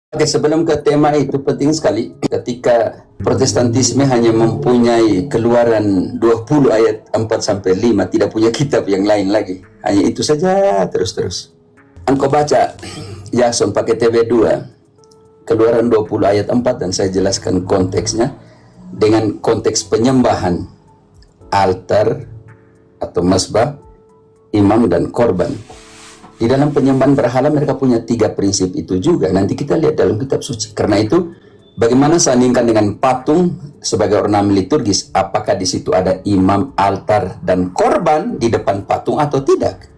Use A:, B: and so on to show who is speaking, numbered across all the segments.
A: Oke, sebelum ke tema itu, penting sekali ketika Protestantisme hanya mempunyai keluaran 20 ayat 4 sampai 5, tidak punya kitab yang lain lagi. Hanya itu saja terus-terus. Engkau baca Yason pakai TB2, keluaran 20 ayat 4, dan saya jelaskan konteksnya dengan konteks penyembahan altar atau mazbah, imam, dan korban. Di dalam penyembahan berhala mereka punya 3 prinsip itu juga. Nanti kita lihat dalam kitab suci. Karena itu, bagaimana sandingkan dengan patung sebagai ornamen liturgis? Apakah di situ ada imam, altar, dan korban di depan patung atau tidak?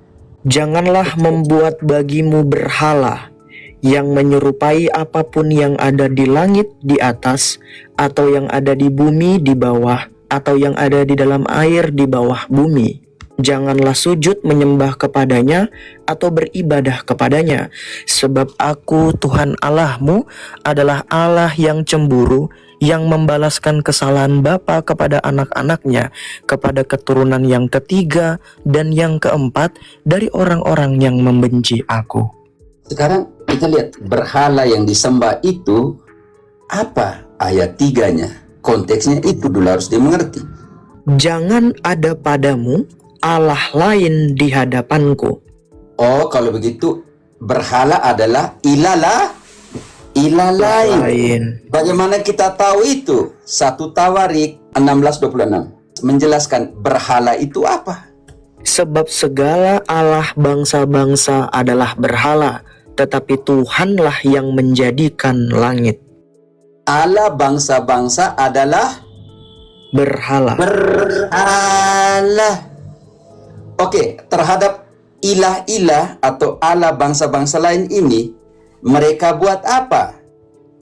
B: Janganlah membuat bagimu berhala yang menyerupai apapun yang ada di langit di atas, atau yang ada di bumi di bawah, atau yang ada di dalam air di bawah bumi. Janganlah sujud menyembah kepadanya atau beribadah kepadanya, sebab Aku, Tuhan Allahmu, adalah Allah yang cemburu, yang membalaskan kesalahan bapa kepada anak-anaknya, kepada keturunan yang ketiga dan yang keempat dari orang-orang yang membenci Aku.
A: Sekarang kita lihat berhala yang disembah itu apa ayat 3-nya. Konteksnya itu dulu harus dimengerti.
B: Jangan ada padamu Allah lain di hadapanku.
A: Oh, kalau begitu berhala adalah ilah lain. Bagaimana kita tahu itu? 1 Tawarik 16:26 menjelaskan berhala itu apa.
B: Sebab segala Allah bangsa-bangsa adalah berhala, tetapi Tuhanlah yang menjadikan langit.
A: Allah bangsa-bangsa adalah
B: berhala.
A: Oke, terhadap ilah-ilah atau Allah bangsa-bangsa lain ini, mereka buat apa?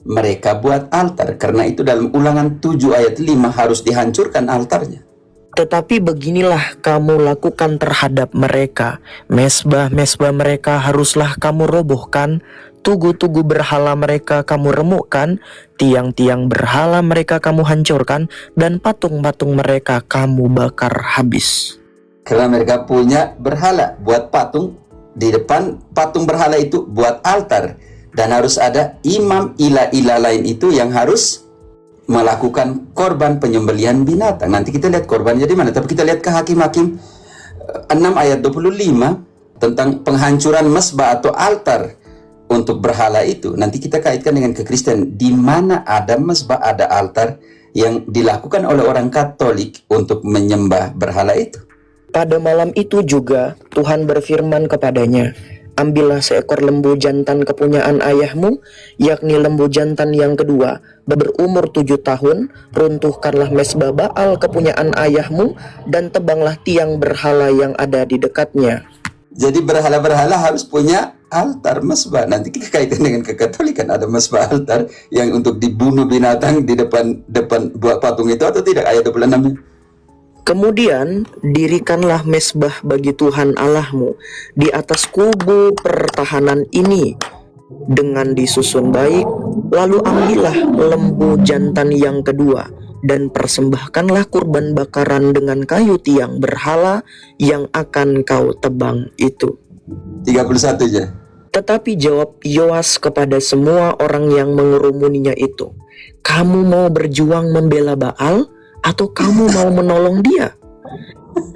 A: Mereka buat altar. Karena itu dalam Ulangan 7 ayat 5 harus dihancurkan altarnya.
B: Tetapi beginilah kamu lakukan terhadap mereka. Mesbah-mesbah mereka haruslah kamu robohkan, tugu-tugu berhala mereka kamu remukkan, tiang-tiang berhala mereka kamu hancurkan, dan patung-patung mereka kamu bakar habis.
A: Karena mereka punya berhala, buat patung, di depan patung berhala itu buat altar. Dan harus ada imam ilah-ilah lain itu yang harus melakukan korban penyembelihan binatang. Nanti kita lihat korbannya di mana. Tapi kita lihat ke Hakim-Hakim 6 ayat 25 tentang penghancuran mesbah atau altar untuk berhala itu. Nanti kita kaitkan dengan kekristenan. Di mana ada mesbah, ada altar yang dilakukan oleh orang Katolik untuk menyembah berhala itu.
B: Pada malam itu juga Tuhan berfirman kepadanya, ambillah seekor lembu jantan kepunyaan ayahmu, yakni lembu jantan yang kedua, berumur 7 tahun, runtuhkanlah mesbah Baal kepunyaan ayahmu, dan tebanglah tiang berhala yang ada di dekatnya.
A: Jadi berhala-berhala harus punya altar mesbah. Nanti kita kaitkan dengan kekatolikan, ada mesbah altar yang untuk dibunuh binatang di depan buat patung itu atau tidak, ayat 26.
B: Kemudian dirikanlah mesbah bagi Tuhan Allahmu di atas kubu pertahanan ini dengan disusun baik. Lalu ambillah lembu jantan yang kedua dan persembahkanlah kurban bakaran dengan kayu tiang berhala yang akan kau tebang itu.
A: 31 aja.
B: Tetapi jawab Yoas kepada semua orang yang mengerumuninya itu, kamu mau berjuang membela Baal atau kamu mau menolong dia?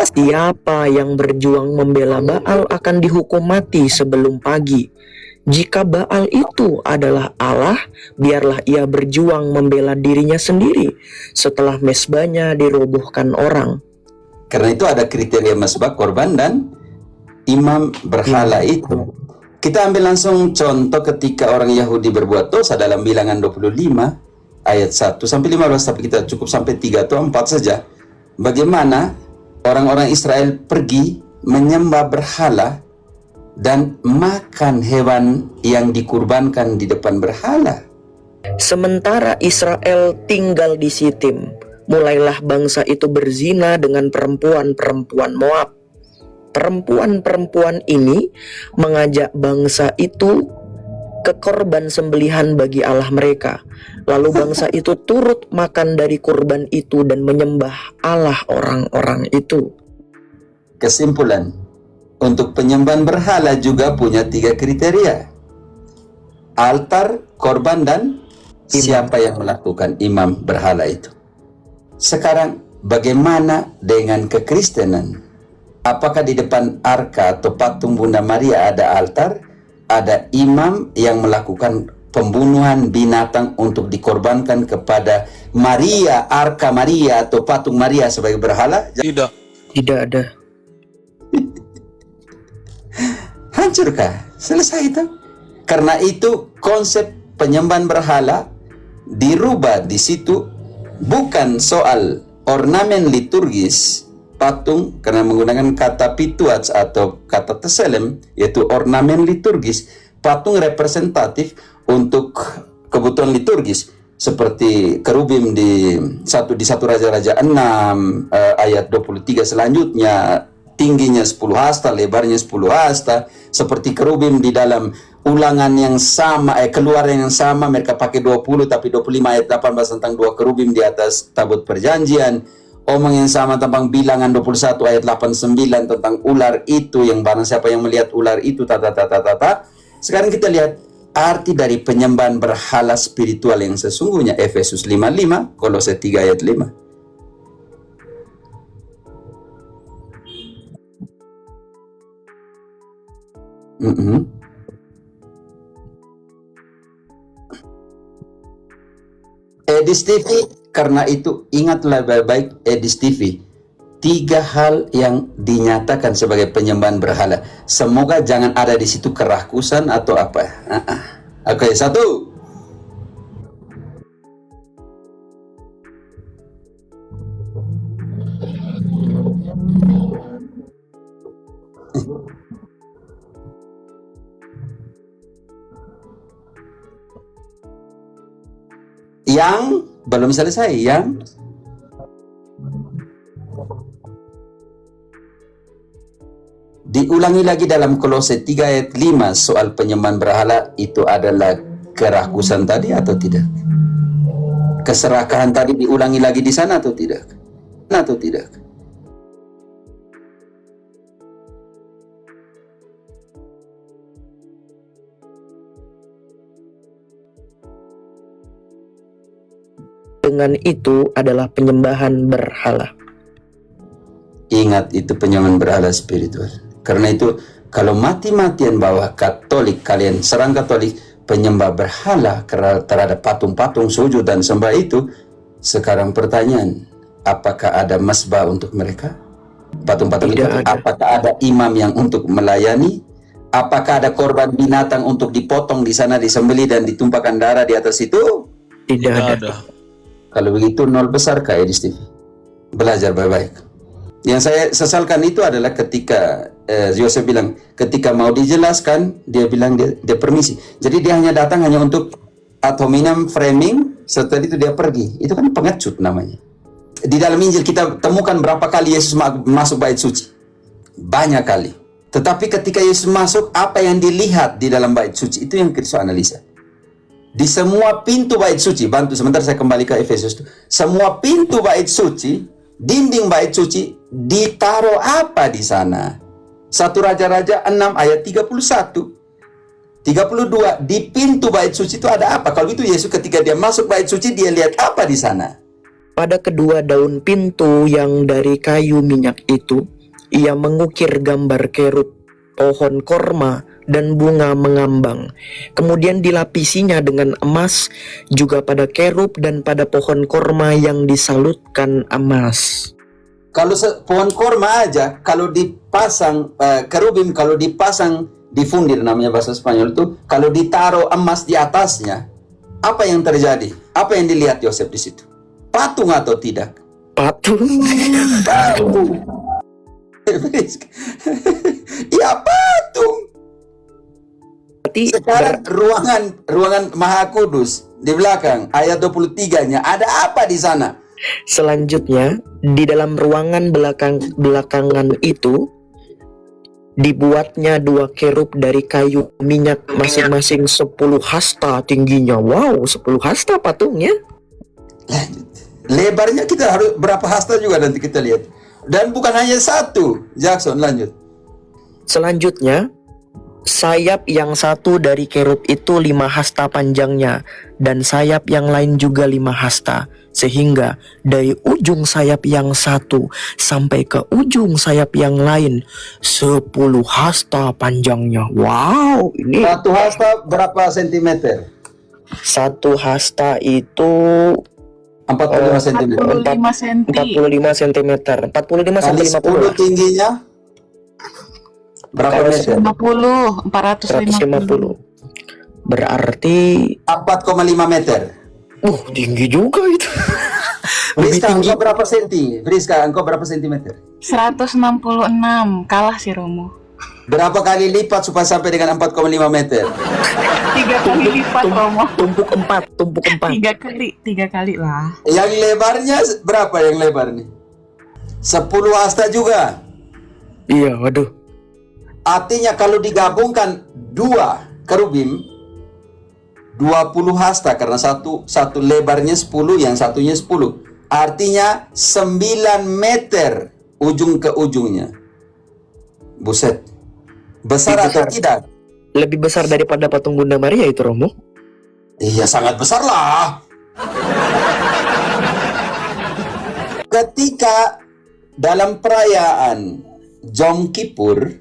B: Siapa yang berjuang membela Baal akan dihukum mati sebelum pagi. Jika Baal itu adalah Allah, biarlah ia berjuang membela dirinya sendiri setelah mesbahnya dirobohkan orang.
A: Karena itu ada kriteria mesbah, korban, dan imam berhala itu. Kita ambil langsung contoh ketika orang Yahudi berbuat dosa dalam Bilangan 25 ayat 1 sampai 15, tapi kita cukup sampai 3 atau 4 saja. Bagaimana orang-orang Israel pergi menyembah berhala dan makan hewan yang dikurbankan di depan berhala.
B: Sementara Israel tinggal di Sitim, mulailah bangsa itu berzina dengan perempuan-perempuan Moab. Perempuan-perempuan ini mengajak bangsa itu ke korban sembelihan bagi Allah mereka. Lalu bangsa itu turut makan dari kurban itu dan menyembah Allah orang-orang itu.
A: Kesimpulan, untuk penyembahan berhala juga punya 3 kriteria. altar, korban, dan siapa yang melakukan imam berhala itu. Sekarang bagaimana dengan kekristenan? Apakah di depan arka atau patung Bunda Maria ada altar, ada imam yang melakukan pembunuhan binatang untuk dikorbankan kepada Maria, arka Maria atau patung Maria sebagai berhala?
C: Tidak.
B: Tidak ada.
A: Hancurkah? Selesai itu. Karena itu konsep penyembahan berhala dirubah di situ, bukan soal ornamen liturgis patung, karena menggunakan kata pituats atau kata teselem, yaitu ornamen liturgis. Patung representatif untuk kebutuhan liturgis, seperti kerubim di satu Raja-Raja 6 ayat 23 selanjutnya, tingginya 10 hasta, lebarnya 10 hasta, seperti kerubim di dalam Ulangan yang sama, Keluaran yang sama, mereka pakai 20 tapi 25 ayat 18 tentang 2 kerubim di atas tabut perjanjian. Omong yang sama tentang Bilangan 21 ayat 89 tentang ular itu, yang barang siapa yang melihat ular itu Sekarang kita lihat arti dari penyembahan berhala spiritual yang sesungguhnya. Efesus 5:5, Kolose 3 ayat 5. Edis TV, karena itu ingatlah baik-baik Edis TV. 3 hal yang dinyatakan sebagai penyembahan berhala. Semoga jangan ada di situ kerakusan atau apa. Oke, 1. Yang belum selesai, yang diulangi lagi dalam Kolose 3 ayat 5 soal penyembahan berhala itu adalah kerakusan tadi atau tidak? Keserakahan tadi diulangi lagi di sana atau tidak? Atau tidak?
B: Dengan itu adalah penyembahan berhala.
A: Ingat, itu penyembahan berhala spiritual. Karena itu kalau mati-matian bahwa Katolik, kalian serang Katolik penyembah berhala terhadap patung-patung sujud dan sembah itu, sekarang pertanyaan, apakah ada masbah untuk mereka? Patung-patung itu, apakah ada imam yang untuk melayani? Apakah ada korban binatang untuk dipotong di sana, disembelih dan ditumpahkan darah di atas itu?
B: Tidak ada.
A: Kalau begitu nol besar Kak Edis TV. Belajar baik-baik. Yang saya sesalkan itu adalah ketika Yosef bilang, ketika mau dijelaskan, dia bilang dia permisi. Jadi dia hanya datang hanya untuk ad hominem framing, setelah itu dia pergi. Itu kan pengecut namanya. Di dalam Injil kita temukan berapa kali Yesus masuk bait suci? Banyak kali. Tetapi ketika Yesus masuk, apa yang dilihat di dalam bait suci? Itu yang Kristus analisa. Di semua pintu bait suci, bantu sebentar saya kembali ke Efesus itu. Semua pintu bait suci, dinding bait suci, ditaruh apa di sana? 1 Raja-Raja 6 ayat 31. 32, di pintu bait suci itu ada apa? Kalau itu Yesus ketika dia masuk bait suci, dia lihat apa di sana?
B: Pada kedua daun pintu yang dari kayu minyak itu, ia mengukir gambar kerub, pohon korma, dan bunga mengambang. Kemudian dilapisinya dengan emas, juga pada kerub dan pada pohon korma yang disalutkan emas.
A: Kalau pohon korma aja, kalau dipasang kerubim, kalau dipasang di fundir, namanya bahasa Spanyol itu, kalau ditaruh emas di atasnya, apa yang terjadi? Apa yang dilihat Yosef di situ? Patung atau tidak?
B: Patung.
A: Ya, patung. Sekarang ruangan Maha Kudus di belakang ayat 23-nya ada apa di sana?
B: Selanjutnya, di dalam ruangan belakangan itu dibuatnya 2 kerub dari kayu minyak masing-masing 10 hasta tingginya. Wow, 10 hasta patungnya.
A: Lanjut. Lebarnya kita harus berapa hasta juga nanti kita lihat. Dan bukan hanya 1. Jackson, lanjut.
B: Selanjutnya, Sayap yang satu dari kerub itu 5 hasta panjangnya, dan sayap yang lain juga 5 hasta, sehingga dari ujung sayap yang satu sampai ke ujung sayap yang lain 10 hasta panjangnya. Wow, ini
A: Satu hasta berapa sentimeter?
B: satu hasta itu
A: 45 sentimeter.
C: 45 cm.
B: 45 cm. 45
A: Kali
B: sampai
A: 10
B: 50.
A: tingginya berapa
B: Kali
A: meter?
C: 50, 450.
B: 150. Berarti
A: 4,5 meter.
B: tinggi juga itu. Lebih
A: Friska,
B: tinggi.
A: engkau berapa senti? Friska, engkau berapa sentimeter?
C: 166. Kalah si Romo.
A: Berapa kali lipat supaya sampai dengan 4,5 meter?
C: 3 kali lipat Romo.
B: Tumpuk 4, tumpuk 4.
C: 3 kali lah.
A: Yang lebarnya berapa yang lebar nih? 10 hasta juga.
B: Iya, waduh.
A: Artinya kalau digabungkan dua kerubim 20 hasta karena satu lebarnya 10, yang satunya 10. Artinya 9 meter ujung ke ujungnya. Buset. Besar
B: Lebih
A: atau
B: besar.
A: tidak?
B: Lebih besar daripada patung Bunda Maria itu, Romo.
A: Iya, sangat besar lah. Ketika dalam perayaan Jom Kippur,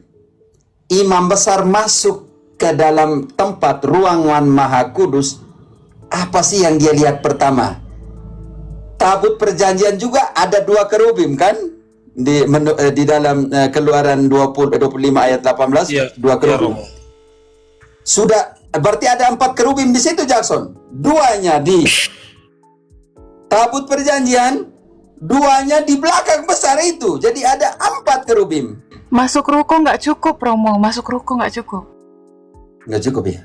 A: imam besar masuk ke dalam tempat ruangan Maha Kudus, apa sih yang dia lihat pertama? Tabut perjanjian juga ada 2 kerubim kan? Di dalam Keluaran 25 ayat 18,
D: Iya,
A: 2 kerubim.
D: Romo.
A: Sudah, berarti ada 4 kerubim di situ, Jackson. 2-nya di tabut perjanjian, 2-nya di belakang besar itu. Jadi ada 4 kerubim.
C: Masuk ruko nggak cukup Romo. Masuk ruko nggak cukup.
A: Nggak cukup ya?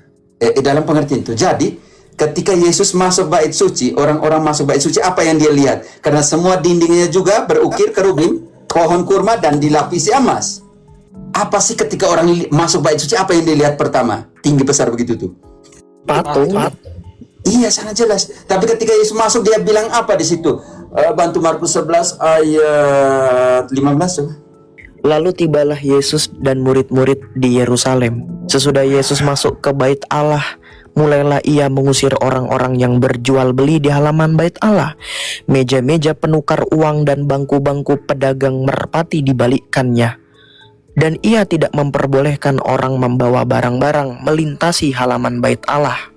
A: Dalam pengertian itu. Jadi, ketika Yesus masuk bait suci, orang-orang masuk bait suci, apa yang dia lihat? Karena semua dindingnya juga berukir kerubim, pohon kurma, dan dilapisi emas. Apa sih ketika orang masuk bait suci, apa yang dilihat pertama? Tinggi besar begitu tuh.
B: Patung.
A: Iya, sangat jelas. Tapi ketika Yesus masuk, dia bilang apa di situ? Bantu Markus 11 ayat 15 tuh.
B: Lalu tibalah Yesus dan murid-murid di Yerusalem. Sesudah Yesus masuk ke bait Allah, mulailah ia mengusir orang-orang yang berjual beli di halaman bait Allah. Meja-meja penukar uang dan bangku-bangku pedagang merpati dibalikkannya. Dan ia tidak memperbolehkan orang membawa barang-barang melintasi halaman bait Allah.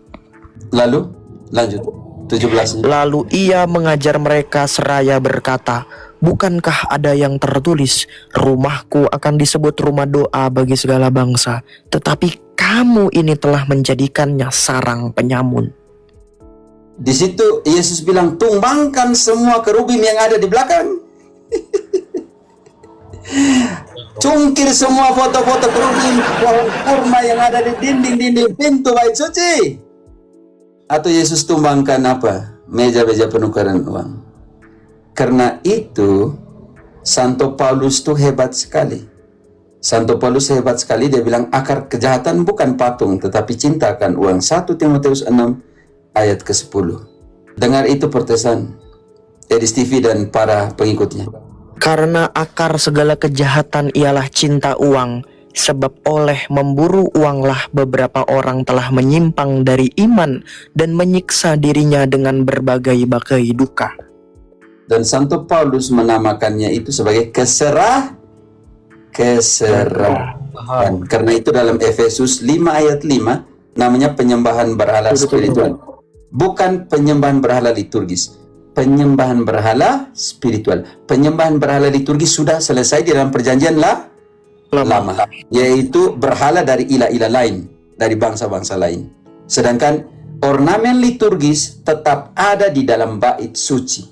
A: Lalu, lanjut. 17.
B: Lalu ia mengajar mereka seraya berkata, bukankah ada yang tertulis, rumahku akan disebut rumah doa bagi segala bangsa, tetapi kamu ini telah menjadikannya sarang penyamun.
A: Di situ Yesus bilang, tumbangkan semua kerubim yang ada di belakang. Cungkir semua foto-foto kerubim, pohon kurma yang ada di dinding-dinding pintu bait suci. Atau Yesus tumbangkan apa? Meja-meja penukaran uang. Karena itu, Santo Paulus tuh hebat sekali. Santo Paulus hebat sekali, dia bilang akar kejahatan bukan patung, tetapi cinta akan uang. 1 Timotius 6 ayat ke-10. Dengar itu Protestan, Edis TV dan para pengikutnya.
B: Karena akar segala kejahatan ialah cinta uang, sebab oleh memburu uanglah beberapa orang telah menyimpang dari iman dan menyiksa dirinya dengan berbagai-bagai duka.
A: Dan Santo Paulus menamakannya itu sebagai keserahan. Karena itu dalam Efesus 5 ayat 5 namanya penyembahan berhala spiritual. Bukan penyembahan berhala liturgis. Penyembahan berhala spiritual. Penyembahan berhala liturgis sudah selesai di dalam perjanjian lama. Yaitu berhala dari ilah-ilah lain, dari bangsa-bangsa lain. Sedangkan ornamen liturgis tetap ada di dalam bait suci.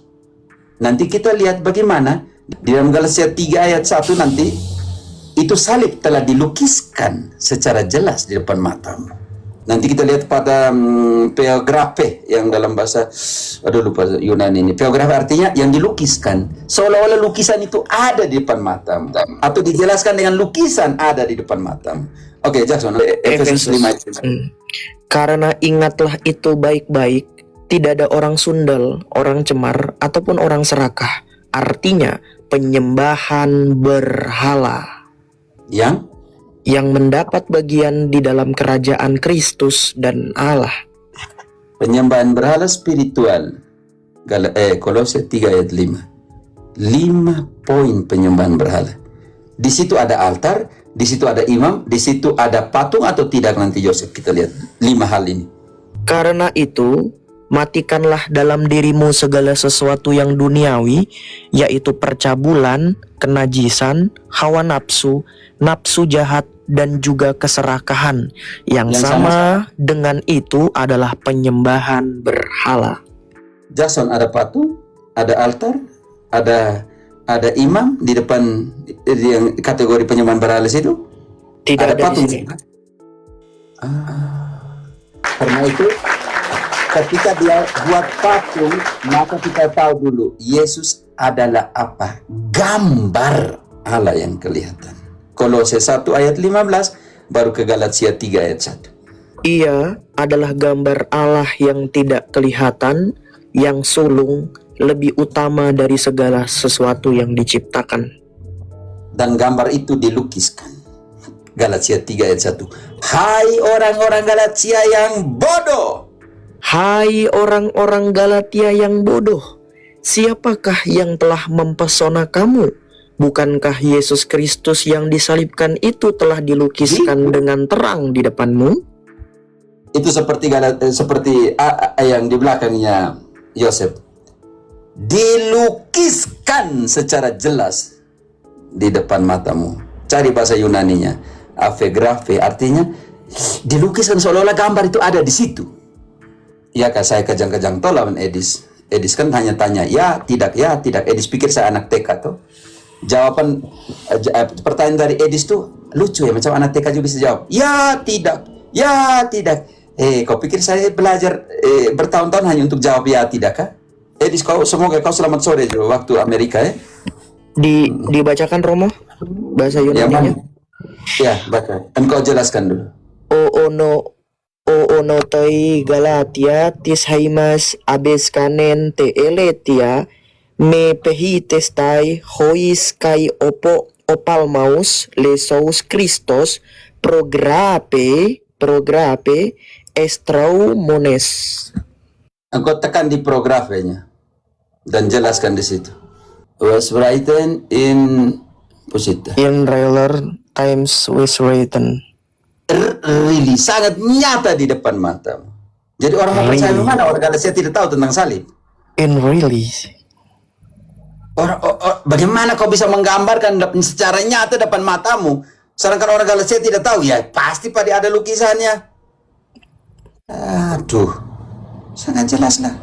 A: Nanti kita lihat bagaimana di dalam Galatia 3 ayat 1 nanti itu salib telah dilukiskan secara jelas di depan matamu. Nanti kita lihat pada peografe yang dalam bahasa lupa Yunani ini. Peografe artinya yang dilukiskan. Seolah-olah lukisan itu ada di depan matamu atau dijelaskan dengan lukisan ada di depan matamu. Oke, Jackson, Efesus 5 ayat 5.
B: Karena ingatlah itu baik-baik, tidak ada orang sundal, orang cemar, ataupun orang serakah. Artinya penyembahan berhala yang mendapat bagian di dalam kerajaan Kristus dan Allah.
A: Penyembahan berhala spiritual. Kolose 3 ayat 5. 5 poin penyembahan berhala. Di situ ada altar, di situ ada imam, di situ ada patung atau tidak, nanti Yosef kita lihat 5 hal ini.
B: Karena itu, matikanlah dalam dirimu segala sesuatu yang duniawi, yaitu percabulan, kenajisan, hawa nafsu, nafsu jahat, dan juga keserakahan. Yang sama dengan itu adalah penyembahan berhala.
A: Jason, ada patung, ada altar, ada imam di depan yang kategori penyembahan berhala itu?
B: Tidak ada
A: patung.
B: di sini.
A: Karena itu ketika dia buat patung, maka kita tahu dulu Yesus adalah apa? Gambar Allah yang kelihatan. Kolose 1 ayat 15, baru ke Galatia 3 ayat 1.
B: Ia adalah gambar Allah yang tidak kelihatan, yang sulung, lebih utama dari segala sesuatu yang diciptakan.
A: Dan gambar itu dilukiskan. Galatia 3 ayat 1. Hai orang-orang Galatia yang bodoh.
B: Hai orang-orang Galatia yang bodoh, siapakah yang telah mempesona kamu? Bukankah Yesus Kristus yang disalibkan itu telah dilukiskan dengan terang di depanmu?
A: Itu seperti yang di belakangnya Yosef. Dilukiskan secara jelas di depan matamu. Cari bahasa Yunaninya. Aphegraphe, artinya dilukiskan seolah-olah gambar itu ada di situ. Ya kak, saya kejang-kejang tol lawan Edis. Edis kan hanya tanya, ya tidak. Edis pikir saya anak TK tuh. Jawaban pertanyaan dari Edis tuh lucu ya, macam anak TK juga bisa jawab. Ya tidak. Kau pikir saya belajar bertahun-tahun hanya untuk jawab ya tidak kah? Edis, semoga kau selamat sore juga waktu Amerika ya.
B: Dibacakan Romo bahasa Yunaninya.
A: Ya, baca. Engkau jelaskan dulu.
B: Ono toi Galatia tis haimas abes kanen te eletia me pehi testai hois kai opalmaus lesos Christos progrape estrau mones.
A: Engkau tekan di prografenya dan jelaskan di situ. Was written in Pusita.
B: In regular times was written.
A: Really sangat nyata di depan matamu. Jadi orang mau percaya mana orang Galatia tidak tahu tentang salib.
B: In really.
A: Bagaimana kau bisa menggambarkan secara nyata depan matamu, sedangkan orang Galatia tidak tahu? Ya pasti pada ada lukisannya. Aduh, sangat jelas lah.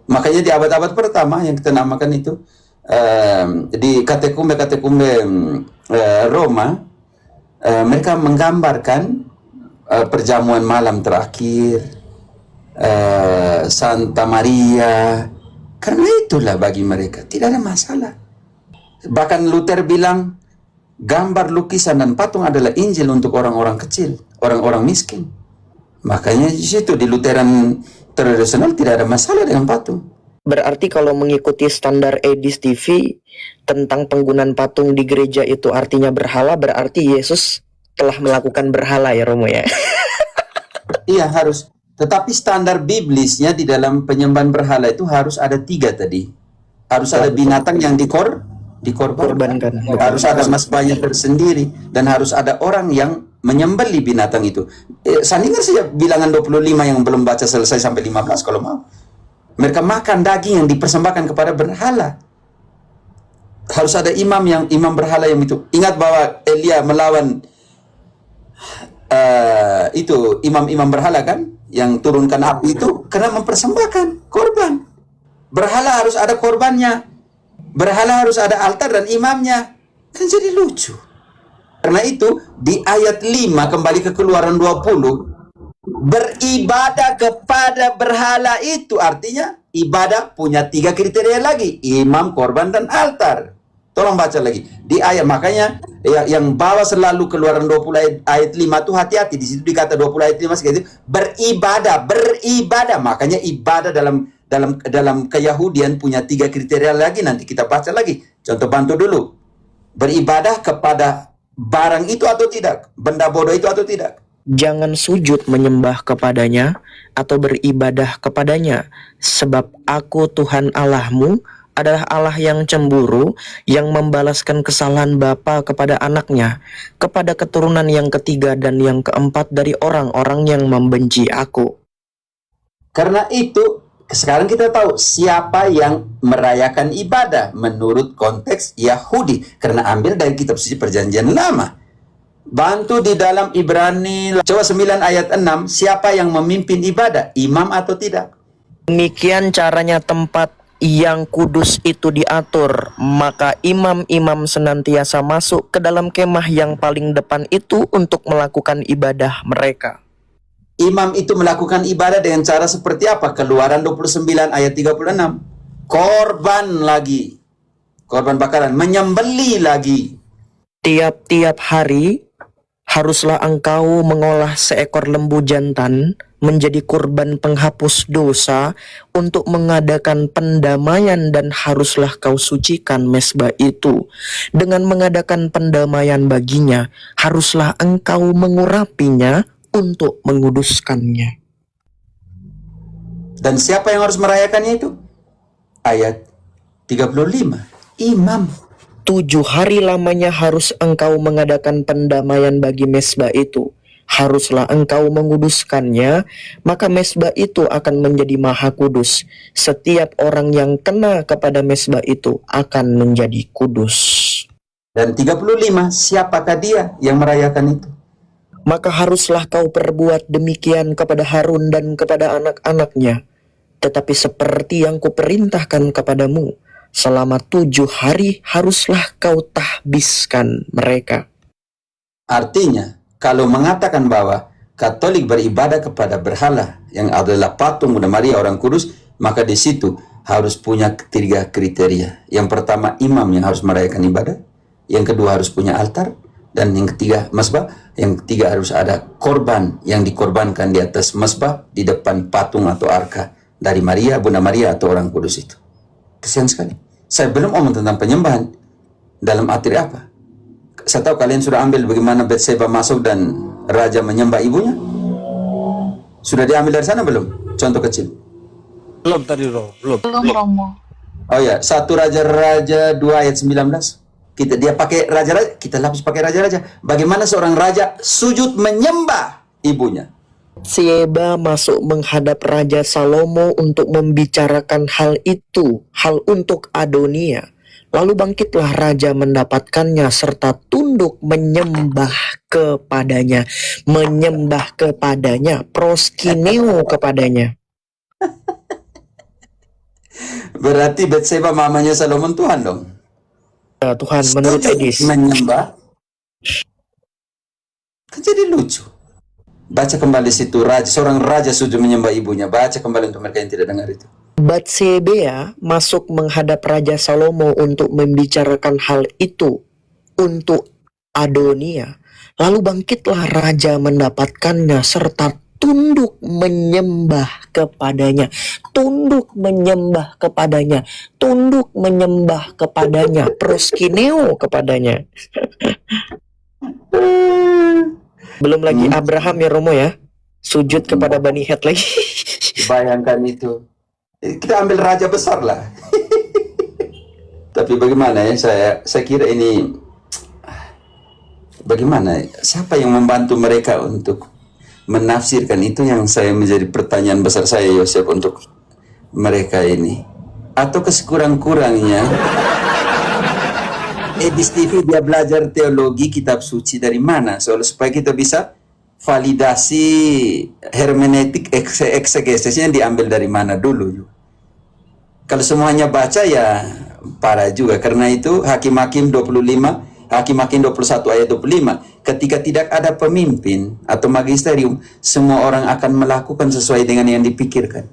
A: Makanya di abad-abad pertama yang kita namakan itu di katakumbe Roma, mereka menggambarkan perjamuan malam terakhir, Santa Maria. Karena itulah bagi mereka tidak ada masalah. Bahkan Luther bilang gambar, lukisan, dan patung adalah Injil untuk orang-orang kecil, orang-orang miskin. Makanya di situ di Lutheran tradisional tidak ada masalah dengan patung.
B: Berarti kalau mengikuti standar Edis TV tentang penggunaan patung di gereja itu artinya berhala, berarti Yesus telah melakukan berhala ya Romo ya?
A: Iya harus. Tetapi standar biblisnya di dalam penyembahan berhala itu harus ada 3 tadi. Harus ada binatang yang dikorbankan. Harus ada masbahnya tersendiri. Dan harus ada orang yang menyembelih binatang itu. Sandingkan saja bilangan 25 yang belum baca selesai sampai 15 kalau mau. Mereka makan daging yang dipersembahkan kepada berhala. Harus ada imam berhala yang itu. Ingat bahwa Elia melawan itu imam-imam berhala kan? Yang turunkan api itu karena mempersembahkan korban. Berhala harus ada korbannya. Berhala harus ada altar dan imamnya. Kan jadi lucu. Karena itu di ayat 5 kembali ke Keluaran 20, beribadah kepada berhala itu artinya ibadah punya 3 kriteria lagi: imam, korban, dan altar. Tolong baca lagi di ayat, makanya yang bawa selalu Keluaran 20 ayat 5 tuh hati-hati. Di situ dikata 20 ayat 5 segitu, beribadah. Makanya ibadah dalam keyahudian punya 3 kriteria lagi. Nanti kita baca lagi. Contoh bantu dulu. Beribadah kepada barang itu atau tidak, benda bodoh itu atau tidak.
B: Jangan sujud menyembah kepadanya atau beribadah kepadanya, sebab Aku Tuhan Allahmu adalah Allah yang cemburu, yang membalaskan kesalahan bapa kepada anaknya, kepada keturunan yang ketiga dan yang keempat dari orang-orang yang membenci Aku.
A: Karena itu sekarang kita tahu siapa yang merayakan ibadah menurut konteks Yahudi, karena ambil dari kitab suci Perjanjian Lama. Bantu di dalam Ibrani coba 9 ayat 6, siapa yang memimpin ibadah, imam atau tidak?
B: Demikian caranya tempat yang kudus itu diatur, maka imam-imam senantiasa masuk ke dalam kemah yang paling depan itu untuk melakukan ibadah mereka.
A: Imam itu melakukan ibadah dengan cara seperti apa? Keluaran 29 ayat 36. Korban lagi. Korban bakaran, menyembelih lagi.
B: Tiap-tiap hari haruslah engkau mengolah seekor lembu jantan menjadi kurban penghapus dosa untuk mengadakan pendamaian, dan haruslah kau sucikan mezbah itu. Dengan mengadakan pendamaian baginya, haruslah engkau mengurapinya untuk menguduskannya.
A: Dan siapa yang harus merayakannya itu? Ayat 35. Imam.
B: 7 hari lamanya harus engkau mengadakan pendamaian bagi mezbah itu. Haruslah engkau menguduskannya, maka mezbah itu akan menjadi maha kudus. Setiap orang yang kena kepada mezbah itu akan menjadi kudus.
A: Dan 35, siapakah dia yang merayakan itu?
B: Maka haruslah kau perbuat demikian kepada Harun dan kepada anak-anaknya. Tetapi seperti yang kuperintahkan kepadamu, selama 7 hari haruslah kau tahbiskan mereka.
A: Artinya, kalau mengatakan bahwa Katolik beribadah kepada berhala yang adalah patung Bunda Maria orang Kudus, maka di situ harus punya 3 kriteria. Yang pertama, imam yang harus merayakan ibadah. Yang kedua, harus punya altar. Dan yang ketiga, mezbah. Yang ketiga, harus ada korban yang dikorbankan di atas mezbah di depan patung atau arka dari Maria, Bunda Maria atau orang Kudus itu. Kesian sekali. Saya belum omong tentang penyembahan. Dalam arti apa? Saya tahu kalian sudah ambil bagaimana Bathsheba masuk dan raja menyembah ibunya. Sudah diambil dari sana belum? Contoh kecil.
D: Belum tadi, belum.
C: Belum, Romo.
A: Oh ya, 1 Raja-Raja 2 ayat 19. Dia pakai raja-raja, kita lapis pakai raja-raja. Bagaimana seorang raja sujud menyembah ibunya?
B: Bathsheba masuk menghadap Raja Salomo untuk membicarakan hal itu, hal untuk Adonia. Lalu bangkitlah raja mendapatkannya serta tunduk menyembah kepadanya, proskineo kepadanya.
A: Berarti Bathsheba mamanya Salomon Tuhan dong.
B: Ya, Tuhan menurut
A: Sujud
B: Edis.
A: menyembah. Kan jadi lucu. Baca kembali situ, seorang raja sujud menyembah ibunya. Baca kembali untuk mereka yang tidak dengar itu.
B: Bathsheba masuk menghadap Raja Salomo untuk membicarakan hal itu untuk Adonia. Lalu bangkitlah raja mendapatkannya serta tunduk menyembah kepadanya. Tunduk menyembah kepadanya. Tunduk menyembah kepadanya. Proskineo kepadanya. Belum lagi Abraham ya Romo ya. Sujud kepada Bani Het lagi.
A: Bayangkan itu. Kita ambil raja besar lah. Tapi bagaimana ya, saya kira ini bagaimana, siapa yang membantu mereka untuk menafsirkan itu, yang saya menjadi pertanyaan besar saya, Yosef, untuk mereka ini. Atau kesekurang-kurangnya Edis TV dia belajar teologi kitab suci dari mana, supaya kita bisa validasi hermeneutik eksegesisnya diambil dari mana dulu. Kalau semuanya baca ya parah juga. Karena itu Hakim-Hakim 25, Hakim-Hakim 21 ayat 25, ketika tidak ada pemimpin atau magisterium, semua orang akan melakukan sesuai dengan yang dipikirkan.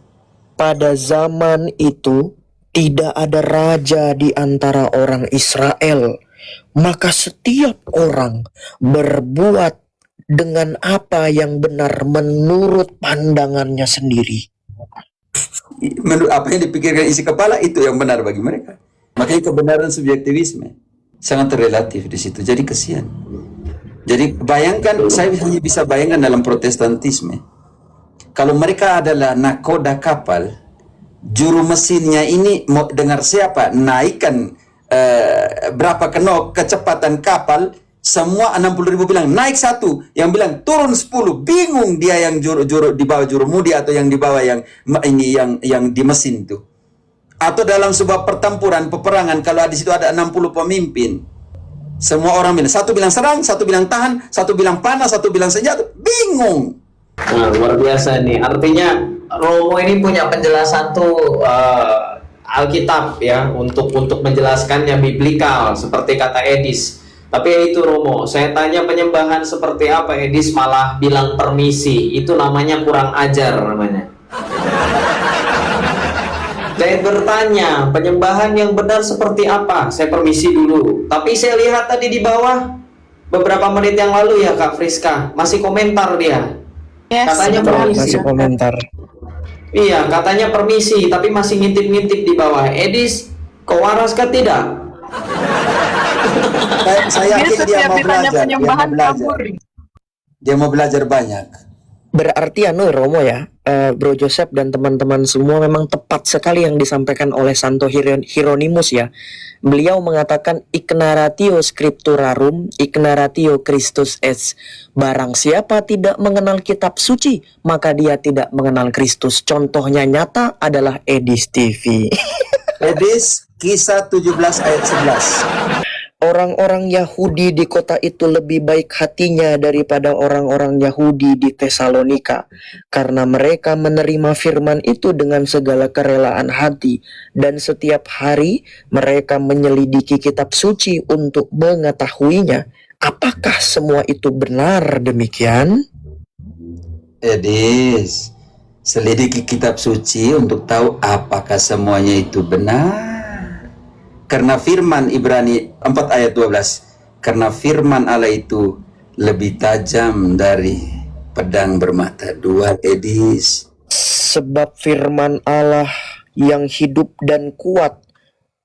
B: Pada zaman itu tidak ada raja di antara orang Israel, maka setiap orang berbuat dengan apa yang benar menurut pandangannya sendiri.
A: Menurut apa yang dipikirkan isi kepala, itu yang benar bagi mereka. Makanya kebenaran subjektivisme sangat relatif di situ. Jadi kesian. Jadi bayangkan, saya hanya bisa bayangkan dalam Protestantisme, kalau mereka adalah nakoda kapal, juru mesinnya ini mau dengar siapa naikkan berapa knot kecepatan kapal, semua 60.000 bilang naik 1, yang bilang turun 10, bingung dia yang juru di bawah jurumudi atau yang di bawah yang ini yang di mesin itu. Atau dalam sebuah pertempuran peperangan, kalau di situ ada 60 pemimpin, semua orang bilang, satu bilang serang, satu bilang tahan, satu bilang panah, satu bilang senjata, bingung.
E: Nah, luar biasa nih. Artinya Romo ini punya penjelasan tuh Alkitab ya, untuk menjelaskannya biblikal seperti kata Edis. Tapi ya itu Romo, saya tanya penyembahan seperti apa, Edis malah bilang permisi. Itu namanya kurang ajar namanya. Saya bertanya, penyembahan yang benar seperti apa? Saya permisi dulu. Tapi saya lihat tadi di bawah, beberapa menit yang lalu ya Kak Friska, masih komentar dia.
C: Yes,
E: Katanya
C: betul.
E: permisi.
B: Masih komentar.
E: Iya, katanya permisi, tapi masih ngintip-ngintip di bawah. Edis, kau waras kah tidak?
A: Saya yakin dia
C: setiap
A: mau
C: ditanya
A: belajar,
C: penyembahan kabur.
A: dia mau belajar banyak.
B: Berarti Romo ya, Bro Joseph dan teman-teman semua memang tepat sekali yang disampaikan oleh Santo Hieronymus ya. Beliau mengatakan ignaratio scripturarum, ignaratio Christus es. Barang siapa tidak mengenal kitab suci, maka dia tidak mengenal Kristus. Contohnya nyata adalah Edis TV.
A: Edis kisah 17 ayat 11.
B: Orang-orang Yahudi di kota itu lebih baik hatinya daripada orang-orang Yahudi di Tesalonika, karena mereka menerima firman itu dengan segala kerelaan hati, dan setiap hari mereka menyelidiki kitab suci untuk mengetahuinya. Apakah semua itu benar demikian?
A: Edis, selidiki kitab suci untuk tahu apakah semuanya itu benar. Karena firman Ibrani 4 ayat 12, karena firman Allah itu lebih tajam dari pedang bermata dua, Edis.
B: Sebab firman Allah yang hidup dan kuat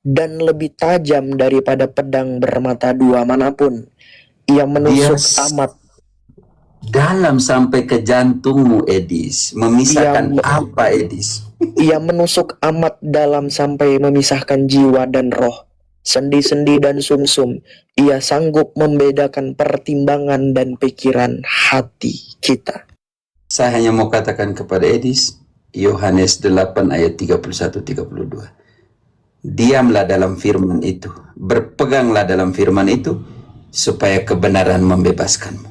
B: dan lebih tajam daripada pedang bermata dua manapun. Ia menusuk amat
A: dalam sampai ke jantungmu, Edis. Memisahkan apa, Edis?
B: Ia menusuk amat dalam sampai memisahkan jiwa dan roh, sendi-sendi dan sumsum. Ia sanggup membedakan pertimbangan dan pikiran hati kita.
A: Saya hanya mau katakan kepada Edis, Yohanes 8 ayat 31-32. Diamlah dalam firman itu, berpeganglah dalam firman itu, supaya kebenaran membebaskanmu.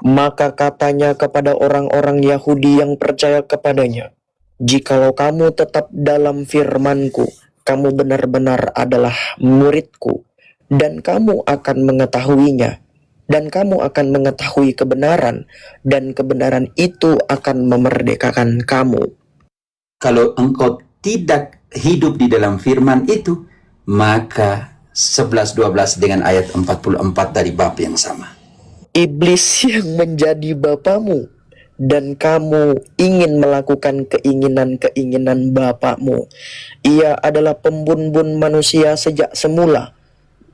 B: Maka katanya kepada orang-orang Yahudi yang percaya kepadanya, jikalau kamu tetap dalam firman-Ku, kamu benar-benar adalah murid-Ku, dan kamu akan mengetahuinya, dan kamu akan mengetahui kebenaran, dan kebenaran itu akan memerdekakan kamu.
A: Kalau engkau tidak hidup di dalam firman itu, maka 11-12 dengan ayat 44 dari bab yang sama.
B: Iblis yang menjadi bapamu, dan kamu ingin melakukan keinginan-keinginan bapakmu. Ia adalah pembunbun manusia sejak semula,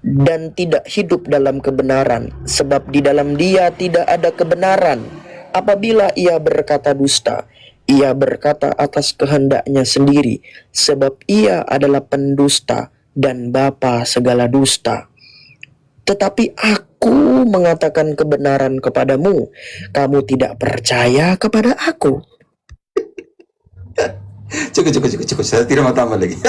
B: dan tidak hidup dalam kebenaran, sebab di dalam dia tidak ada kebenaran. Apabila ia berkata dusta, ia berkata atas kehendaknya sendiri, sebab ia adalah pendusta dan bapa segala dusta. Tetapi aku mengatakan kebenaran kepadamu, kamu tidak percaya kepada aku.
A: Cukup. Saya tidak mau tambah lagi.